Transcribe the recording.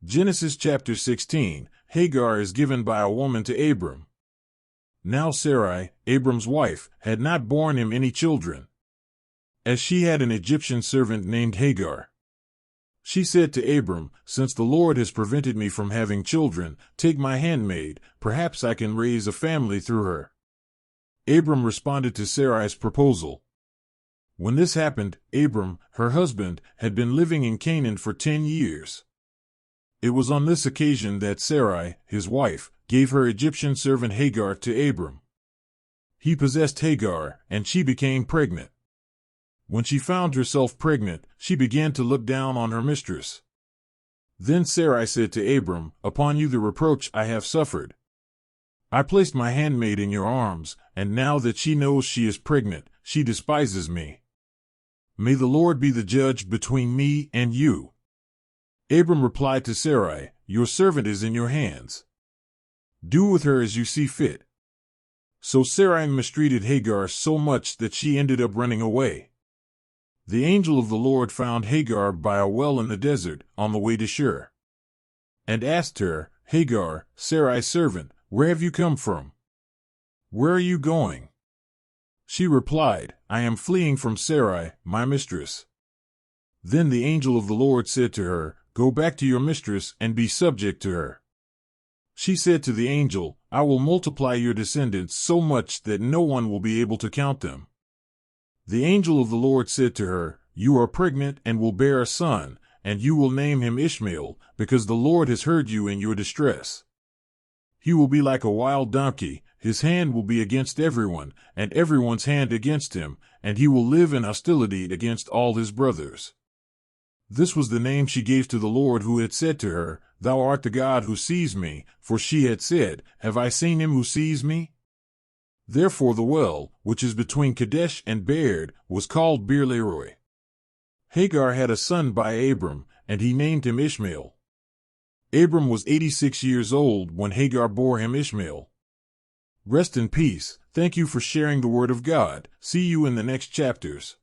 Genesis chapter 16, Hagar is given by a woman to Abram. Now Sarai, Abram's wife, had not borne him any children, as she had an Egyptian servant named Hagar. She said to Abram, "Since the Lord has prevented me from having children, take my handmaid, perhaps I can raise a family through her." Abram responded to Sarai's proposal. When this happened, Abram, her husband, had been living in Canaan for 10 years. It was on this occasion that Sarai, his wife, gave her Egyptian servant Hagar to Abram. He possessed Hagar, and she became pregnant. When she found herself pregnant, she began to look down on her mistress. Then Sarai said to Abram, "Upon you the reproach I have suffered. I placed my handmaid in your arms, and now that she knows she is pregnant, she despises me. May the Lord be the judge between me and you." Abram replied to Sarai, "Your servant is in your hands. Do with her as you see fit." So Sarai mistreated Hagar so much that she ended up running away. The angel of the Lord found Hagar by a well in the desert, on the way to Shur, and asked her, "Hagar, Sarai's servant, where have you come from? Where are you going?" She replied, "I am fleeing from Sarai, my mistress." Then the angel of the Lord said to her, "Go back to your mistress and be subject to her." She said to the angel, "I will multiply your descendants so much that no one will be able to count them." The angel of the Lord said to her, "You are pregnant and will bear a son, and you will name him Ishmael, because the Lord has heard you in your distress. He will be like a wild donkey, his hand will be against everyone, and everyone's hand against him, and he will live in hostility against all his brothers." This was the name she gave to the Lord who had said to her, "Thou art the God who sees me," for she had said, "Have I seen him who sees me?" Therefore the well, which is between Kadesh and Bered, was called Beer-Lahai. Hagar had a son by Abram, and he named him Ishmael. Abram was 86 years old when Hagar bore him Ishmael. Rest in peace. Thank you for sharing the Word of God. See you in the next chapters.